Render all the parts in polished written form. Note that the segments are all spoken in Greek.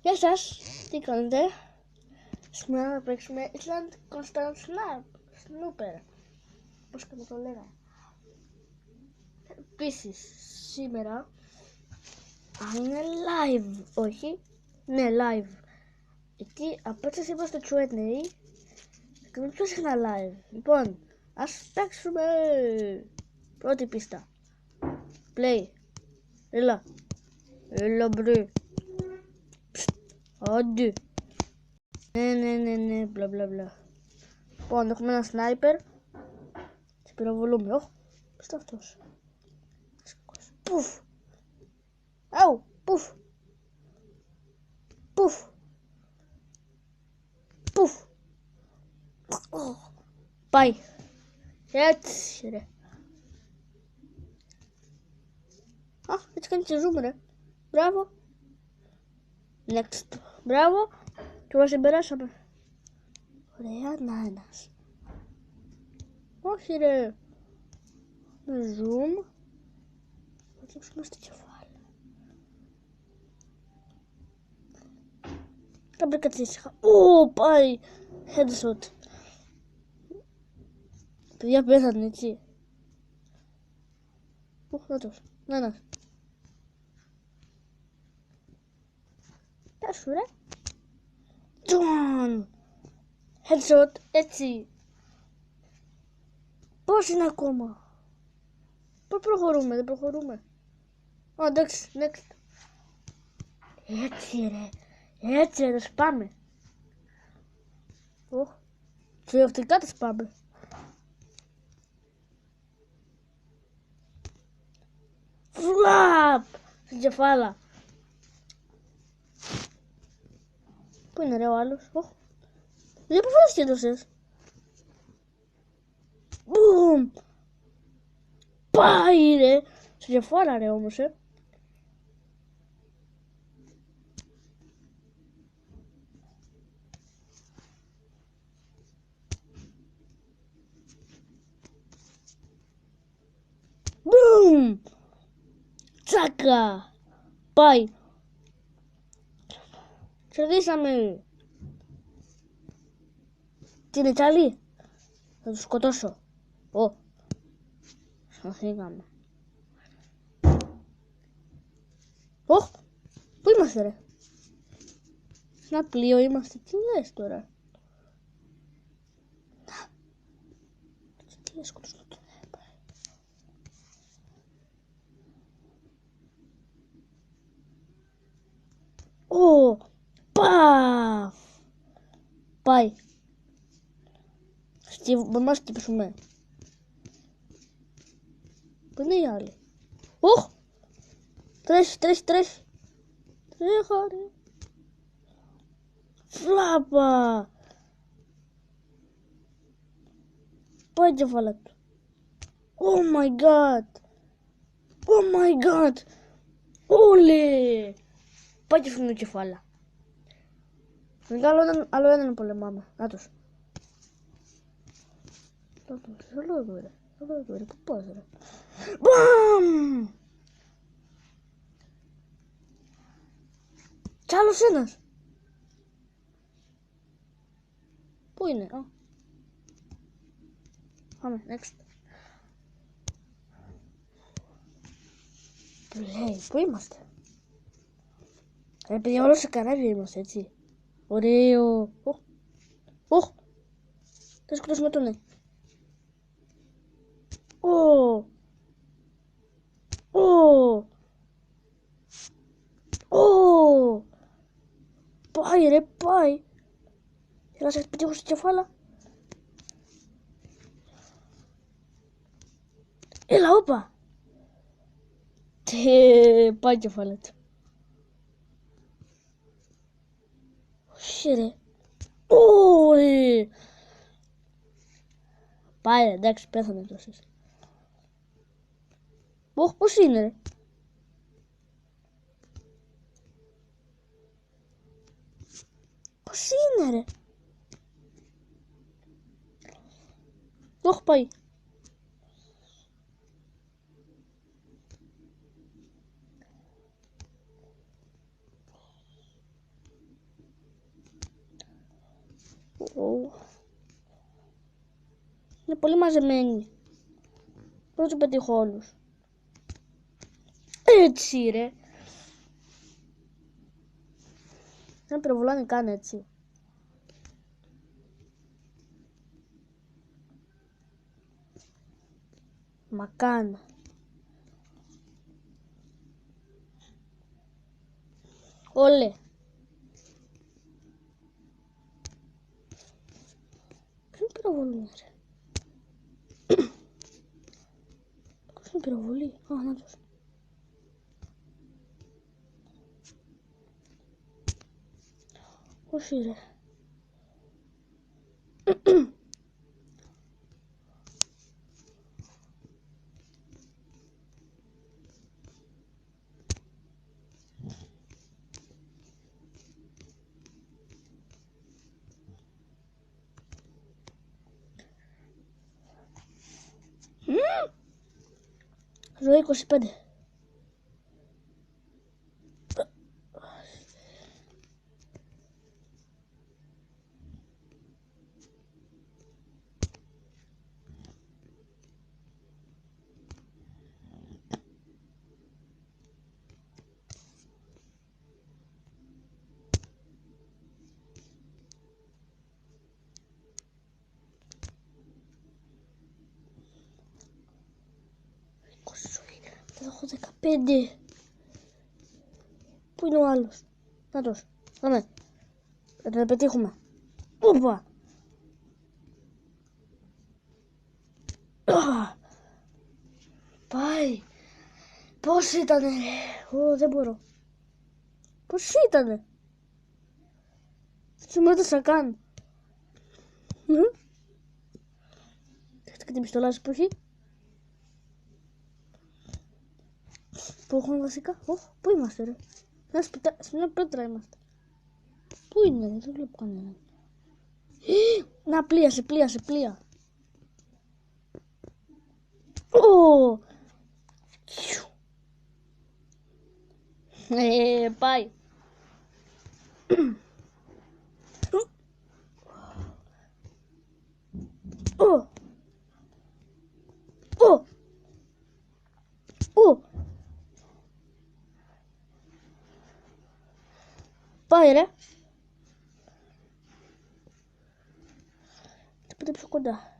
Γεια σας, τι κάνετε? Σήμερα θα παίξουμε Island Constant Snooper. Πώς και το λέγα. Επίσης, σήμερα αν είναι live, όχι, ναι live. Γιατί απέτσα είμαστε στο Q&A και μην πιο συχνά live. Λοιπόν, ας παίξουμε. Πρώτη πίστα. Play. Έλα μπρε. Άντε. Ναι, μπλα μπλα μπλα. Λοιπόν, έχουμε ένα σνάιπερ. Σε πυροβολούμε. Ωχ, πώς είναι αυτός? Πουφ. Αου, πουφ. Πουφ. Πουφ. Πάει. Έτσι ρε. Α, έτσι κάνει και ζούμε ρε. Μπράβο. Next. Μπράβο. Και μας εμπεράσαμε. Ωραία, να ένας. Όχι ρε. Με zoom. Θα κλείψουμε στο κεφάλι. Θα μπει κάτι ήσυχα. Ω, πάει. Headshot. Παιδιά πέθανε έτσι. Νάτος. Να. Γεια σου ρε. Τζον. Headshot. Έτσι. Πώς είναι ακόμα? Πώς προχωρούμε? Δεν προχωρούμε. Ω, εντάξει. Next. Έτσι ρε. Έτσι ρε. Σπάμε. Οχ. Κυριολεκτικά τα σπάμε. Φλαπ. Στην κεφάλα. Πού είναι ρε ο άλλος? Οχ. Δεν αποφάσισες και τόσες. Μπουμ. Πάει ρε. Στην κεφάλα ρε όμως Μπουμ. Τσάκα. Πάει. Κερδίσαμε. Τι είναι κι άλλοι? Θα τους σκοτώσω. Ω. Σωθήκαμε. Οχ. Πού είμαστε ρε? Σε ένα πλοίο είμαστε. Τι λες τώρα? Τι λες σκοτώσω το Ω. Παφ. Πάει. Μπορούμε να χτυπήσουμε. Πού είναι οι άλλοι? Οχ. Τρέχει. Τρέχα ρε. Φλάπα. Πάει κεφάλα του. Oh my god. Όλε. Πάει και φύγει κεφάλα. Άλλο έναν πολεμάμε. Νάτος. Άλλο εδώ ρε. Πού πας ρε? Μπαμ. Κι άλλος ένας. Πού είναι? Πάμε, next. Play, πού είμαστε? Ρε παιδιά, όλο σε καράβια είμαστε, έτσι. Ωραίο. Οχ. Θα σκοτώσουμε τον, ναι. Πάει ρε, πάει. Έλα σε πετύχω στο κεφάλα. Έλα, όπα. Πάει κεφάλα του. Όχι ρε. Ωραία. Πάει ρε, εντάξει, πέθανε τόσες. Ωχ, πώς είναι ρε? Πώς είναι ρε? Ωχ, πάει. πολύ μαζεμένοι. Πώς τους πετύχω όλους? Έτσι ρε. Δεν πυροβολάνε καν έτσι. Μα καν. Όλε. Ποιον πυροβολούν ρε? Ποιον πυροβολεί? Α, να τους. Όχι ρε. Ζωή 25. Έχω 15. Πού είναι ο άλλος? Νάτος. Πάμε. Θα τον πετύχουμε. Ούπα. Πάει. Πώς ήτανε? Δεν μπορώ. Πώς ήτανε? Δεν μέτρησα καν. Έχετε και την πιστολάζη που έχει? Πού έχουμε βασικά? Πού είμαστε ρε? Σε μια πέτρα είμαστε. Πού είναι ρε? Δεν βλέπω κανέναν. Να πλοία. Πάει. Πάει ρε. Τίποτε πιο κοντά.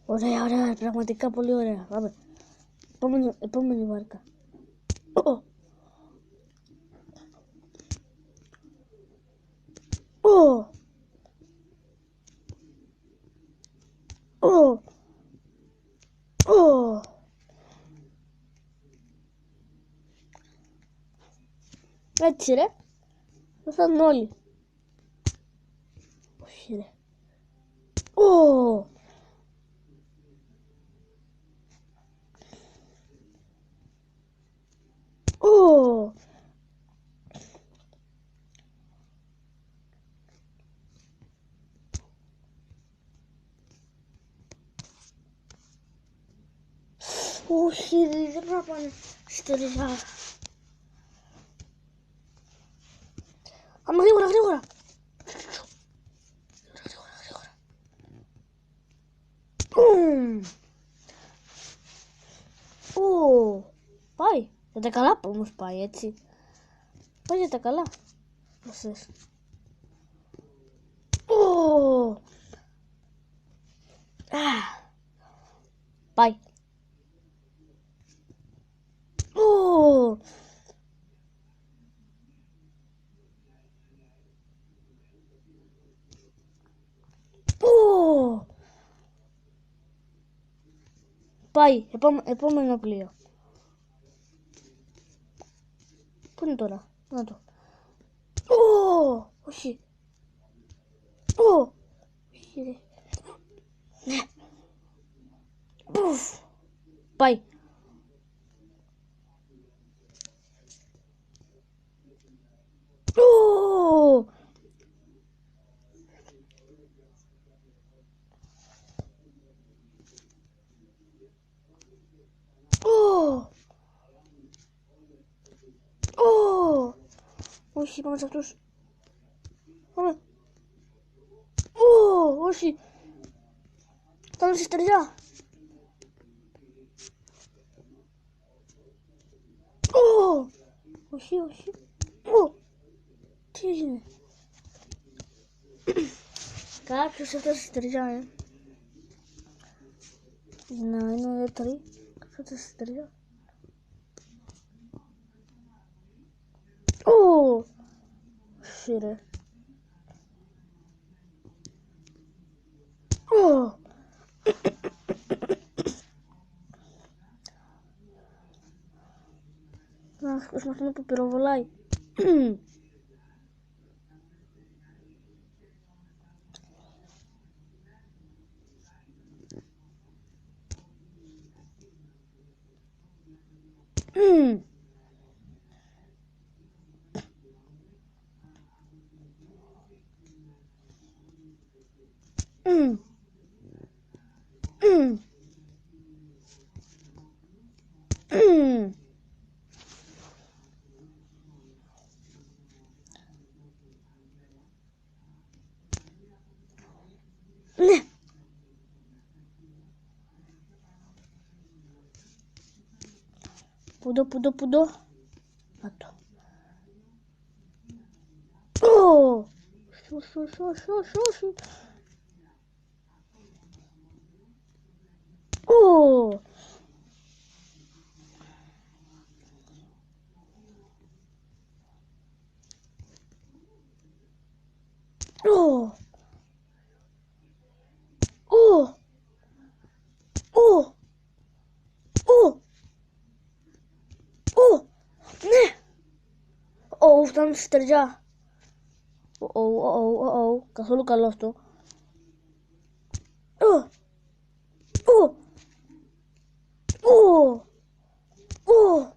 Ωραία, πραγματικά πολύ ωραία. Πάμε. Επόμενη βάρκα. Έτσι ρε. Δεν θα είναι όλοι. Όχι ρε. Όχι, δεν πρέπει να πάνε στη ρίζα. Άμα γρήγορα. Πάει. Για τα καλά όμως πάει έτσι. Πάει για τα καλά. Πώς θες. Πάει. Πάει. Επόμενο πλοίο. Πού είναι τώρα? Να το. Ω! Όχι. Ω! Όχι ρε. Ναι. Πουφ. Πάει. Ω! Ω! Ω! Όχι, πάμε σε αυτούς. Πάμε. Ω! Όχι. Πάμε στη στεριά. Ω! Όχι, όχι. Ω! Τι έγινε? Κάποιος έφτασε στη στεριά, Να είναι δεύτερη. Κάποιος έφτασε στη στεριά. Ω! Όχι ρε. Ω! Να σκόσουμε αυτόν που πυροβολάει. Ναι. Πούντο. Να το. Ω! Όχι. Ω! Ω! Ω! Ω! Ω! Ω! Ναι! Ω, φτάνουμε στη στεριά. Καθόλου καλό αυτό. Ω! Ω! Ω! Ω!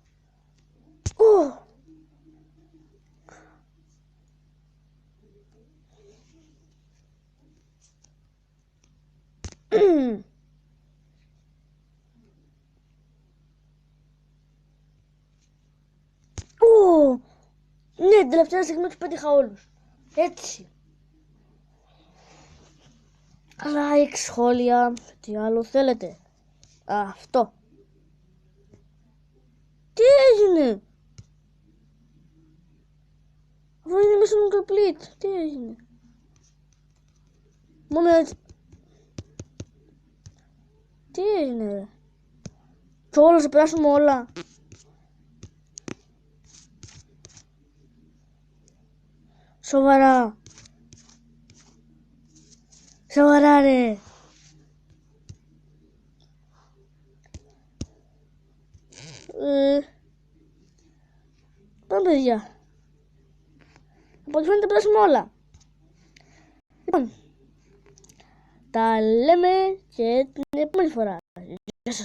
Ω! Ω! Ναι, την τελευταία στιγμή τους πέτυχα όλους. Έτσι. Like, σχόλια, τι άλλο θέλετε. Αυτό. Τι έγινε? Αυτό είναι μέσα στο complete. Τι έγινε? Μόνο έτσι. Τι έγινε ρε? Και όλα θα περάσουμε όλα. Σοβαρά. Σοβαρά ρε. Πάμε παιδιά. Από ό,τι φαίνεται περάσουμε όλα. Λοιπόν, τα λέμε και την επόμενη φορά.